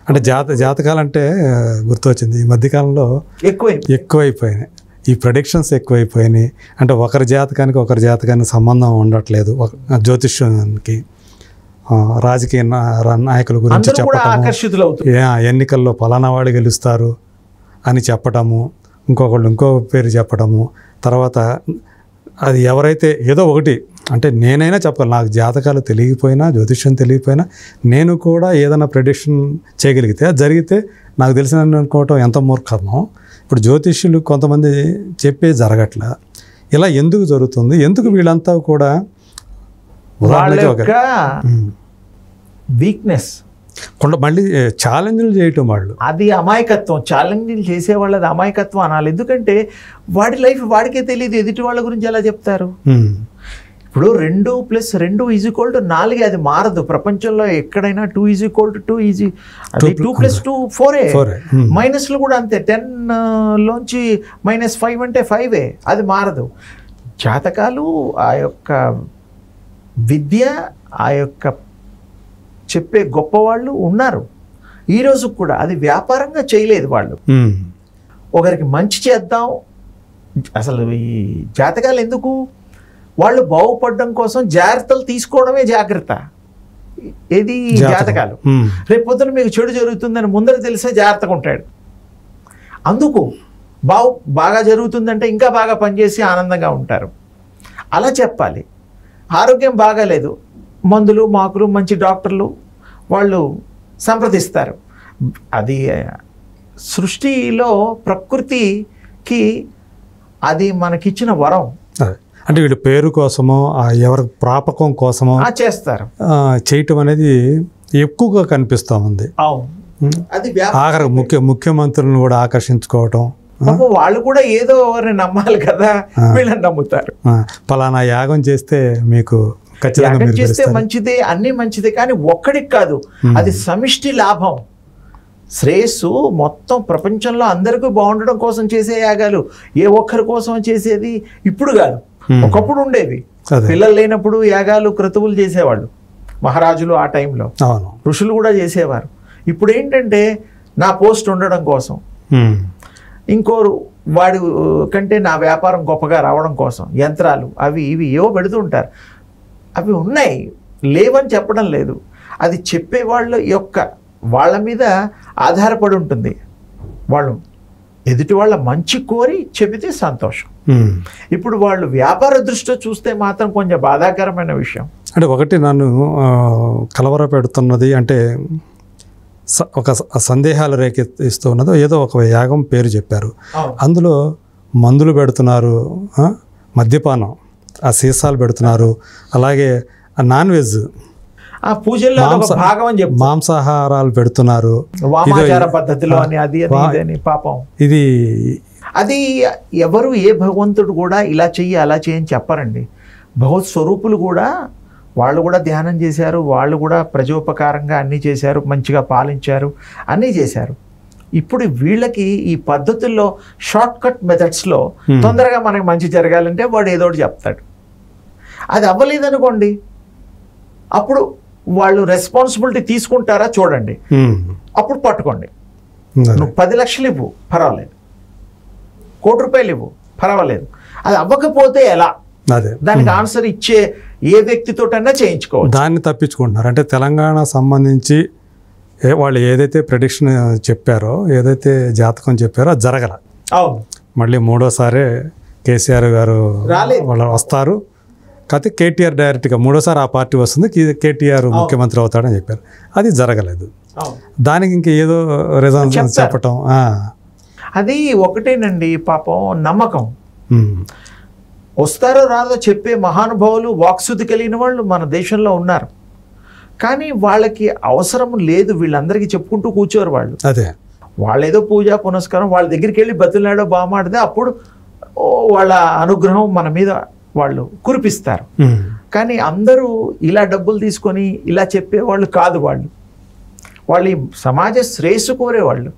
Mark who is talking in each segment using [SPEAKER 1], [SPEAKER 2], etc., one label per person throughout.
[SPEAKER 1] అంటే జాతకాలంటే గుర్తొచ్చింది, ఈ మధ్యకాలంలో ఎక్కువైపోయినాయి ఈ ప్రెడిక్షన్స్, ఎక్కువైపోయినాయి. అంటే ఒకరి జాతకానికి సంబంధం ఉండట్లేదు. జ్యోతిష్యానికి రాజకీయ నాయకుల గురించి చెప్పటము, ఎన్నికల్లో పలానా వాడు గెలుస్తారు అని చెప్పటము, ఇంకో పేరు చెప్పటము, తర్వాత అది ఎవరైతే ఏదో ఒకటి అంటే నేనైనా చెప్పగలను, నాకు జాతకాలు తెలియకపోయినా జ్యోతిష్యం తెలియకపోయినా నేను కూడా ఏదైనా ప్రెడిక్షన్ చేయగలిగితే అది జరిగితే నాకు తెలిసిన అనుకోవటం ఎంత మూర్ఖమో. ఇప్పుడు జ్యోతిష్యులు కొంతమంది చెప్పే జరగట్లా. ఇలా ఎందుకు జరుగుతుంది? ఎందుకు వీళ్ళంతా కూడా
[SPEAKER 2] వీక్నెస్
[SPEAKER 1] మళ్ళీ ఛాలెంజ్లు చేయటం, వాళ్ళు
[SPEAKER 2] అది అమాయకత్వం. ఛాలెంజ్లు చేసే వాళ్ళది అమాయకత్వం అనాలి. ఎందుకంటే వాడి లైఫ్ వాడికే తెలియదు, ఎదుటి వాళ్ళ గురించి ఎలా చెప్తారు? ఇప్పుడు 2+2=4, అది మారదు ప్రపంచంలో ఎక్కడైనా. 2=2 ఈజీ, అది 2+2 4. మైనస్లు కూడా అంతే, 10లోంచి -5 అంటే 5, అది మారదు. జాతకాలు ఆ యొక్క విద్య, ఆ యొక్క చెప్పే గొప్పవాళ్ళు ఉన్నారు ఈరోజు కూడా. అది వ్యాపారంగా చేయలేదు వాళ్ళు. ఒకరికి మంచి చేద్దాం, అసలు ఈ జాతకాలు ఎందుకు? వాళ్ళు బాగుపడడం కోసం జాగ్రత్తలు తీసుకోవడమే జాగ్రత్త. ఏది జాతకాలు. రేపు పొద్దున మీకు చెడు జరుగుతుందని ముందర తెలిసే జాగ్రత్తగా ఉంటాడు. అందుకు బాగా జరుగుతుందంటే ఇంకా బాగా పనిచేసి ఆనందంగా ఉంటారు. అలా చెప్పాలి. ఆరోగ్యం బాగాలేదు, మందులు మాకులు మంచి డాక్టర్లు వాళ్ళు సంప్రదిస్తారు. అది సృష్టిలో ప్రకృతికి అది మనకిచ్చిన వరం.
[SPEAKER 1] అంటే వీళ్ళు పేరు కోసమో ఎవరి ప్రాపకం కోసమో
[SPEAKER 2] చేస్తారు.
[SPEAKER 1] చేయటం అనేది ఎక్కువగా కనిపిస్తూ ఉంది.
[SPEAKER 2] అది
[SPEAKER 1] ఆఖరి ముఖ్యమంత్రులను కూడా ఆకర్షించుకోవటం.
[SPEAKER 2] వాళ్ళు కూడా ఏదో ఎవరిని నమ్మాలి కదా, వీళ్ళని నమ్ముతారు.
[SPEAKER 1] పలానా యాగం చేస్తే మీకు
[SPEAKER 2] చేస్తే మంచిదే, అన్ని మంచిదే, కానీ ఒక్కడికి కాదు, అది సమిష్టి లాభం, శ్రేయస్సు. మొత్తం ప్రపంచంలో అందరికీ బాగుండడం కోసం చేసే యాగాలు, ఏ ఒక్కరి కోసం చేసేది ఇప్పుడు కాదు. ఒకప్పుడు ఉండేవి. పిల్లలు లేనప్పుడు యాగాలు క్రతువులు చేసేవాళ్ళు మహారాజులు. ఆ టైంలో ఋషులు కూడా చేసేవారు. ఇప్పుడు ఏంటంటే నా పోస్ట్ ఉండడం కోసం, ఇంకోరు వాడి కంటే నా వ్యాపారం గొప్పగా రావడం కోసం యంత్రాలు అవి ఇవి ఏవో పెడుతూ ఉంటారు. అవి ఉన్నాయి, లేవని చెప్పడం లేదు. అది చెప్పే వాళ్ళ మీద ఆధారపడి ఉంటుంది. వాళ్ళు ఎదుటి వాళ్ళ మంచి కోరి చెబితే సంతోషం. ఇప్పుడు వాళ్ళు వ్యాపార దృష్టితో చూస్తే మాత్రం కొంచెం బాధాకరమైన విషయం.
[SPEAKER 1] అంటే ఒకటి నన్ను కలవర పెడుతున్నది, అంటే ఒక సందేహాలు రేకెత్తిస్తూ ఉన్నదో, ఏదో ఒక యాగం పేరు చెప్పారు, అందులో మందులు పెడుతున్నారు, మద్యపానం, ఆ సీసాలు పెడుతున్నారు, అలాగే నాన్ వెజ్
[SPEAKER 2] పూజల్లో
[SPEAKER 1] మాంసాహారాలు పెడుతున్నారు,
[SPEAKER 2] పాపం.
[SPEAKER 1] అది
[SPEAKER 2] ఎవరు ఏ భగవంతుడు కూడా ఇలా చెయ్యి అలా చేయని చెప్పరండి. భగవత్ స్వరూపులు కూడా వాళ్ళు కూడా ధ్యానం చేశారు, వాళ్ళు కూడా ప్రజోపకారంగా అన్నీ చేశారు, మంచిగా పాలించారు, అన్నీ చేశారు. ఇప్పుడు వీళ్ళకి ఈ పద్ధతుల్లో షార్ట్ కట్ మెథడ్స్లో తొందరగా మనకి మంచి జరగాలంటే వాడు ఏదో ఒకటి చెప్తాడు. అది అవ్వలేదనుకోండి, అప్పుడు వాళ్ళు రెస్పాన్సిబిలిటీ తీసుకుంటారా చూడండి, అప్పుడు పట్టుకోండి. నువ్వు 10 లక్షలు ఇవ్వు పర్వాలేదు, 1 కోటి రూపాయలు ఇవ్వు పర్వాలేదు, అది అవ్వకపోతే ఎలా? దానికి ఆన్సర్ ఇచ్చే ఏ వ్యక్తితోటన్నా చేయించుకోవచ్చు.
[SPEAKER 1] దాన్ని తప్పించుకుంటున్నారు. అంటే తెలంగాణ సంబంధించి వాళ్ళు ఏదైతే ప్రెడిక్షన్ చెప్పారో, ఏదైతే జాతకం చెప్పారో అది జరగల. మళ్ళీ 3వసారి కేసీఆర్ గారు వాళ్ళు వస్తారు, కాకపోతే కేటీఆర్ డైరెక్ట్గా 3వసారి ఆ పార్టీ వస్తుంది, కేటీఆర్ ముఖ్యమంత్రి అవుతాడని చెప్పారు. అది జరగలేదు. దానికి ఇంక ఏదో రీజన్ చెప్పటం.
[SPEAKER 2] అది ఒకటేనండి పాపం, నమ్మకం. వస్తారో రాదో చెప్పే మహానుభావులు, వాక్శుద్ధి కలిగిన వాళ్ళు మన దేశంలో ఉన్నారు. కానీ వాళ్ళకి అవసరం లేదు, వీళ్ళందరికీ చెప్పుకుంటూ కూర్చోరు వాళ్ళు. వాళ్ళేదో పూజ పునస్కారం వాళ్ళ దగ్గరికి వెళ్ళి బతులాడో బామాడితే అప్పుడు వాళ్ళ అనుగ్రహం మన మీద వాళ్ళు కురిపిస్తారు. కానీ అందరూ ఇలా డబ్బులు తీసుకొని ఇలా చెప్పేవాళ్ళు కాదు. వాళ్ళు ఈ సమాజ శ్రేయస్సు కోరేవాళ్ళు,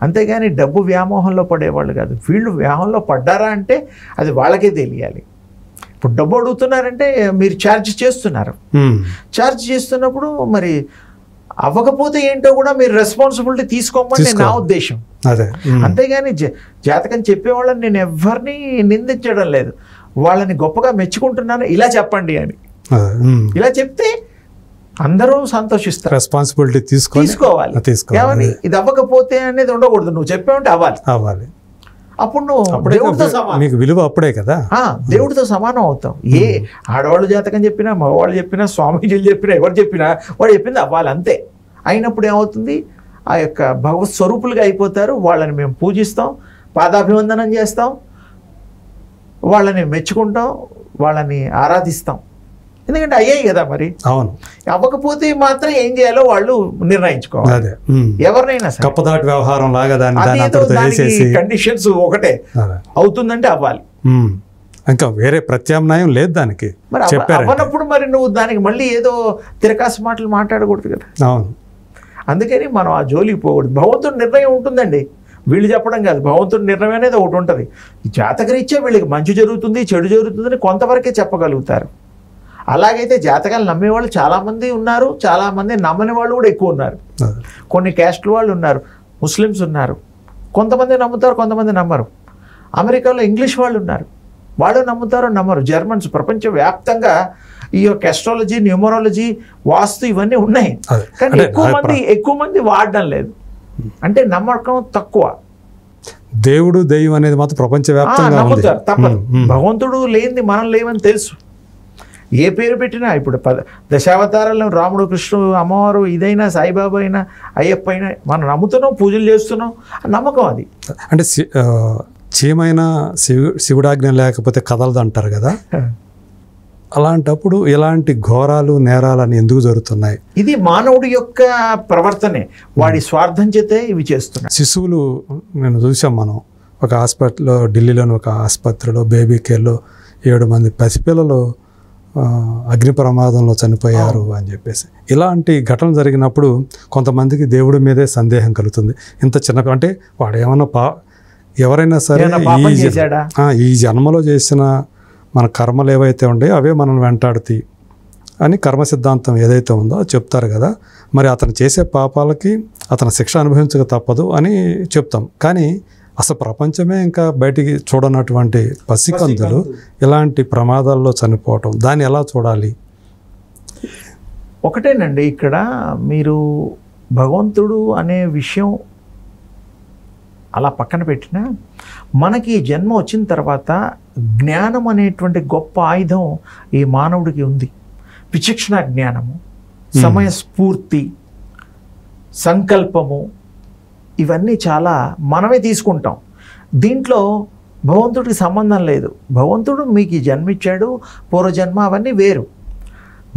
[SPEAKER 2] అంతేగాని డబ్బు వ్యామోహంలో పడేవాళ్ళు కాదు. వీళ్ళు వ్యామోహంలో పడ్డారా అంటే అది వాళ్ళకే తెలియాలి. ఇప్పుడు డబ్బు అడుగుతున్నారంటే మీరు ఛార్జ్ చేస్తున్నారు. ఛార్జ్ చేస్తున్నప్పుడు మరి అవ్వకపోతే ఏంటో కూడా మీరు రెస్పాన్సిబిలిటీ తీసుకోమని నా ఉద్దేశం.
[SPEAKER 1] అదే
[SPEAKER 2] అంతేగాని జాతకం చెప్పేవాళ్ళని నేను ఎవరిని నిందించడం లేదు, వాళ్ళని గొప్పగా మెచ్చుకుంటున్నాను ఇలా చెప్పండి అని. ఇలా చెప్తే అందరూ సంతోషిస్తారు.
[SPEAKER 1] రెస్పాన్సిబిలిటీ తీసుకోవాలి.
[SPEAKER 2] ఏమని ఇది అవ్వకపోతే అనేది ఉండకూడదు, నువ్వు చెప్పావంటే అవ్వాలి. అప్పుడు నువ్వు దేవుడితో సమానం,
[SPEAKER 1] నీకు విలువ అప్పుడే కదా,
[SPEAKER 2] దేవుడితో సమానం అవుతాం. ఏ ఆడవాళ్ళు జాతకం చెప్పినా, మగవాళ్ళు చెప్పినా, స్వామీజీలు చెప్పినా, ఎవరు చెప్పినా వాడు చెప్పింది అవ్వాలి అంతే. అయినప్పుడు ఏమవుతుంది, ఆ యొక్క భగవత్ స్వరూపులుగా అయిపోతారు. వాళ్ళని మేము పూజిస్తాం, పాదాభివందనం చేస్తాం, వాళ్ళని మెచ్చుకుంటాం, వాళ్ళని ఆరాధిస్తాం. ఎందుకంటే అయ్యాయి కదా మరి.
[SPEAKER 1] అవును,
[SPEAKER 2] అవ్వకపోతే మాత్రం ఏం చేయాలో వాళ్ళు నిర్ణయించుకోవాలి. ఎవరినైనా
[SPEAKER 1] కప్పదాటి వ్యవహారం లాగా
[SPEAKER 2] కండిషన్స్ ఒకటే, అవుతుందంటే అవ్వాలి,
[SPEAKER 1] ఇంకా వేరే ప్రత్యామ్నాయం లేదు దానికి.
[SPEAKER 2] మరి అవ్వనప్పుడు మరి నువ్వు దానికి మళ్ళీ ఏదో తిరకాసు మాటలు మాట్లాడకూడదు కదా.
[SPEAKER 1] అవును,
[SPEAKER 2] అందుకని మనం ఆ జోలికి పోకూడదు. భగవంతుడి నిర్ణయం ఉంటుందండి, వీళ్ళు చెప్పడం కాదు, భగవంతుడి నిర్ణయం అనేది ఒకటి ఉంటుంది. జాతకరీత్యా వీళ్ళకి మంచి జరుగుతుంది, చెడు జరుగుతుందని కొంతవరకే చెప్పగలుగుతారు. అలాగైతే జాతకాలు నమ్మేవాళ్ళు చాలామంది ఉన్నారు, చాలామంది నమ్మని వాళ్ళు కూడా ఎక్కువ ఉన్నారు. కొన్ని క్యాస్ట్ల వాళ్ళు ఉన్నారు, ముస్లిమ్స్ ఉన్నారు, కొంతమంది నమ్ముతారు, కొంతమంది నమ్మరు. అమెరికాలో ఇంగ్లీష్ వాళ్ళు ఉన్నారు, వాళ్ళు నమ్ముతారో నమ్మరు. జర్మన్స్ ప్రపంచవ్యాప్తంగా ఈ యొక్క అస్ట్రాలజీ, న్యూమరాలజీ, వాస్తు ఇవన్నీ ఉన్నాయి, కానీ ఎక్కువ మంది వాడడం లేదు. అంటే నమ్మకం తక్కువ.
[SPEAKER 1] దేవుడు దైవం అనేది మాత్రం ప్రపంచవ్యాప్తంగా
[SPEAKER 2] నమ్ముతారు, తప్పదు. భగవంతుడు లేనిది మనం లేవని తెలుసు. ఏ పేరు పెట్టినా ఇప్పుడు దశావతారాలను రాముడు, కృష్ణుడు, అమ్మవారు, ఇదైనా సాయిబాబా అయినా, అయ్యప్ప అయినా మనం నమ్ముతున్నాం, పూజలు చేస్తున్నాం, నమ్మకం అది.
[SPEAKER 1] అంటే చీమైనా శివుడాజ్ఞ లేకపోతే కదలదు అంటారు కదా. అలాంటప్పుడు ఇలాంటి ఘోరాలు, నేరాలని ఎందుకు జరుగుతున్నాయి? ఇది
[SPEAKER 2] మానవుడి యొక్క ప్రవర్తనే, వాడి స్వార్థం చేతే ఇవి చేస్తున్నాయి.
[SPEAKER 1] శిశువులు నేను చూసాం, మనం ఒక హాస్పిటల్లో, ఢిల్లీలోని ఒక ఆసుపత్రిలో బేబీ కేర్లో 7 మంది పసిపిల్లలు అగ్ని ప్రమాదంలో చనిపోయారు అని చెప్పేసి. ఇలాంటి ఘటన జరిగినప్పుడు కొంతమందికి దేవుడి మీదే సందేహం కలుగుతుంది. ఇంత చిన్న, అంటే వాడు ఏమన్నా ఎవరైనా సరే ఈ జన్మలో చేసిన మన కర్మలు ఏవైతే ఉంటాయో అవే మనం వెంటాడుతాయి అని కర్మ సిద్ధాంతం ఏదైతే ఉందో అది చెప్తారు కదా. మరి అతను చేసే పాపాలకి అతను శిక్ష అనుభవించక తప్పదు అని చెప్తాం. కానీ అసలు ప్రపంచమే ఇంకా బయటికి చూడనటువంటి పసికందులు ఇలాంటి ప్రమాదాల్లో చనిపోవటం, దాన్ని ఎలా చూడాలి?
[SPEAKER 2] ఒకటేనండి, ఇక్కడ మీరు భగవంతుడు అనే విషయం అలా పక్కన పెట్టినా, మనకి జన్మ వచ్చిన తర్వాత జ్ఞానం అనేటువంటి గొప్ప ఆయుధం ఈ మానవుడికి ఉంది. విచక్షణ జ్ఞానము, సమయస్ఫూర్తి, సంకల్పము, ఇవన్నీ చాలా మనమే తీసుకుంటాం. దీంట్లో భగవంతుడికి సంబంధం లేదు. భగవంతుడు మీకు జన్మించాడు, పూర్వజన్మ అవన్నీ వేరు.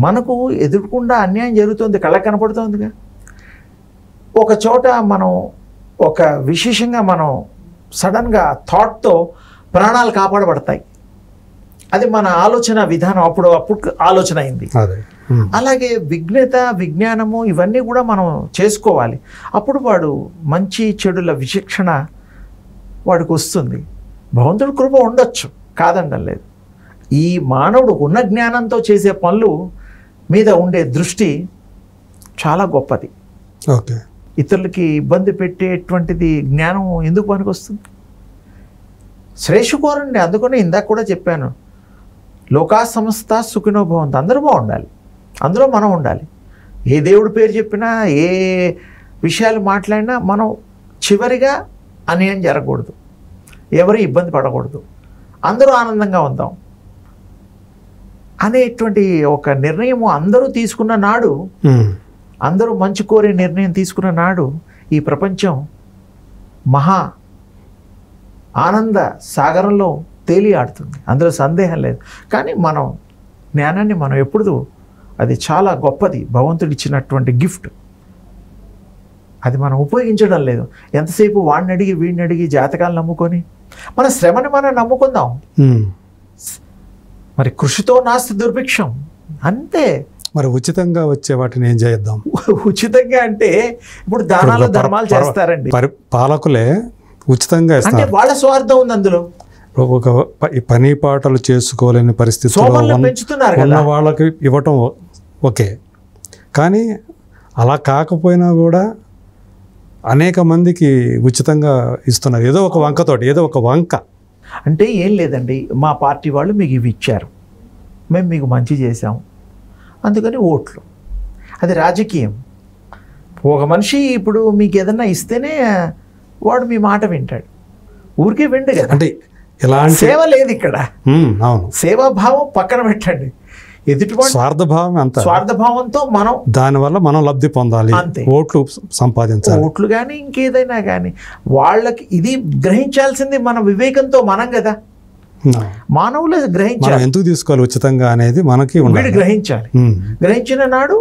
[SPEAKER 2] మనకు ఎదుర్కొండా అన్యాయం జరుగుతుంది, కళ్ళకు కనపడుతుందిగా. ఒక చోట మనం ఒక విశేషంగా మనం సడన్గా థాట్తో ప్రాణాలు కాపాడబడతాయి. అది మన ఆలోచన విధానం, అప్పుడు ఆలోచన అయింది. అలాగే విజ్ఞత, విజ్ఞానము ఇవన్నీ కూడా మనం చేసుకోవాలి. అప్పుడు వాడు మంచి చెడుల విచక్షణ వాడికి వస్తుంది. భగవంతుడి కృప ఉండొచ్చు, కాదండం లేదు. ఈ మానవుడు ఉన్న జ్ఞానంతో చేసే పనులు మీద ఉండే దృష్టి చాలా గొప్పది.
[SPEAKER 1] ఓకే,
[SPEAKER 2] ఇతరులకి ఇబ్బంది పెట్టేటువంటిది జ్ఞానం ఎందుకు పనికి వస్తుంది? శ్రేష్ఠకోరండి. అందుకని ఇందాక కూడా చెప్పాను, లోకా సమస్త సుఖినో భవంతు, అందరూ బాగుండాలి, అందులో మనం ఉండాలి. ఏ దేవుడి పేరు చెప్పినా, ఏ విషయాలు మాట్లాడినా మనం చివరిగా అన్యాయం జరగకూడదు, ఎవరు ఇబ్బంది పడకూడదు, అందరూ ఆనందంగా ఉందాం అనేటువంటి ఒక నిర్ణయం అందరూ తీసుకున్న నాడు, అందరూ మంచి కోరే నిర్ణయం తీసుకున్న నాడు ఈ ప్రపంచం మహా ఆనంద సాగరంలో తేలి ఆడుతుంది, అందులో సందేహం లేదు. కానీ మనం జ్ఞానాన్ని మనం ఎప్పుడు, అది చాలా గొప్పది, భగవంతుడు ఇచ్చినటువంటి గిఫ్ట్, అది మనం ఉపయోగించడం లేదు. ఎంతసేపు వాడిని అడిగి వీడిని అడిగి జాతకాలు నమ్ముకొని మన శ్రమని మనం నమ్ముకుందాం. మరి కృషితో నాస్తి దుర్భిక్షం, అంతే.
[SPEAKER 1] మరి ఉచితంగా వచ్చే వాటిని ఏం చేద్దాం?
[SPEAKER 2] ఉచితంగా అంటే ఇప్పుడు దానాలు ధర్మాలు చేస్తారండి
[SPEAKER 1] పాలకులే, ఉచితంగా
[SPEAKER 2] అంటే వాళ్ళ స్వార్థం ఉంది అందులో.
[SPEAKER 1] ఒక పని పాటలు చేసుకోలేని పరిస్థితుల్లో
[SPEAKER 2] పెంచుతున్నారు
[SPEAKER 1] ఉన్న వాళ్ళకి ఇవ్వటం ఓకే, కానీ అలా కాకపోయినా కూడా అనేక మందికి ఉచితంగా ఇస్తున్నారు, ఏదో ఒక వంకతోటి, ఏదో ఒక వంక.
[SPEAKER 2] అంటే ఏం లేదండి, మా పార్టీ వాళ్ళు మీకు ఇవి ఇచ్చారు, మేము మీకు మంచి చేసాం, అందుకని ఓట్లు. అది రాజకీయం. ఒక మనిషి ఇప్పుడు మీకు ఏదన్నా ఇస్తేనే వాడు మీ మాట వింటాడు, ఊరికే విండు కదా.
[SPEAKER 1] అంటే ఇలాంటి
[SPEAKER 2] సేవ లేదు ఇక్కడ.
[SPEAKER 1] అవును,
[SPEAKER 2] సేవాభావం పక్కన పెట్టండి, ఎదుటివాడు
[SPEAKER 1] స్వార్థభావం అంత,
[SPEAKER 2] స్వార్థభావంతో మనం
[SPEAKER 1] దానివల్ల మనం లబ్ధి పొందాలి,
[SPEAKER 2] అంతే.
[SPEAKER 1] ఓట్లు సంపాదించాలి.
[SPEAKER 2] ఓట్లు కానీ ఇంకేదైనా కానీ వాళ్ళకి ఇది గ్రహించాల్సింది మన వివేకంతో మనం కదా, మానవులు
[SPEAKER 1] మనం
[SPEAKER 2] గ్రహించాలి.
[SPEAKER 1] ఎందుకు తీసుకోవాలి ఉచితంగా అనేది మనకి
[SPEAKER 2] వీడు
[SPEAKER 1] ఉండాలి.
[SPEAKER 2] గ్రహించాలి. గ్రహించిన నాడు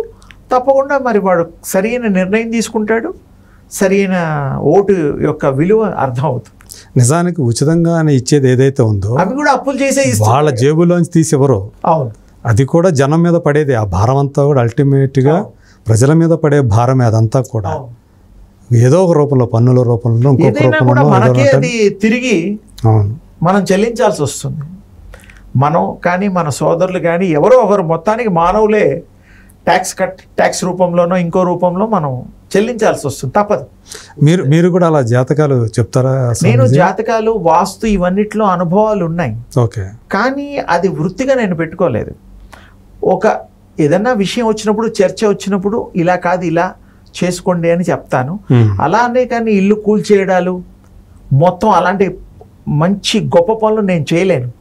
[SPEAKER 2] తప్పకుండా మరి వాడు సరైన నిర్ణయం తీసుకుంటాడు, సరైన ఓటు యొక్క విలువ అర్థం అవుతుంది.
[SPEAKER 1] నిజానికి ఉచితంగా ఇచ్చేది ఏదైతే ఉందో
[SPEAKER 2] అవి కూడా అప్పులు చేసే
[SPEAKER 1] వాళ్ళ జేబులోంచి తీసి ఎవరో,
[SPEAKER 2] అవును,
[SPEAKER 1] అది కూడా జనం మీద పడేది. ఆ భారం అంతా కూడా అల్టిమేట్గా ప్రజల మీద పడే భారమే అదంతా కూడా. ఏదో ఒక రూపంలో, పన్నుల రూపంలో, ఇంకొక
[SPEAKER 2] ఏదైనా కూడా
[SPEAKER 1] రూపంలో
[SPEAKER 2] మనకే అది తిరిగి
[SPEAKER 1] అవును
[SPEAKER 2] మనం చెల్లించాల్సి వస్తుంది. మనం కానీ మన సోదరులు కానీ ఎవరో ఒకరు, మొత్తానికి మానవులే ట్యాక్స్ రూపంలోనో ఇంకో రూపంలో మనం చెల్లించాల్సి వస్తుంది, తప్పదు.
[SPEAKER 1] మీరు కూడా అలా జాతకాలు చెప్తారా?
[SPEAKER 2] నేను జాతకాలు, వాస్తు ఇవన్నిట్లో అనుభవాలు ఉన్నాయి.
[SPEAKER 1] ఓకే.
[SPEAKER 2] కానీ అది వృత్తిగా నేను పెట్టుకోలేదు. ఒక ఏదన్నా విషయం వచ్చినప్పుడు, చర్చ వచ్చినప్పుడు ఇలా కాదు ఇలా చేసుకోండి అని చెప్తాను. అలానే కానీ ఇల్లు కూల్చేయడాలు మొత్తం అలాంటి మంచి గొప్ప పనులు నేను చేయలేను.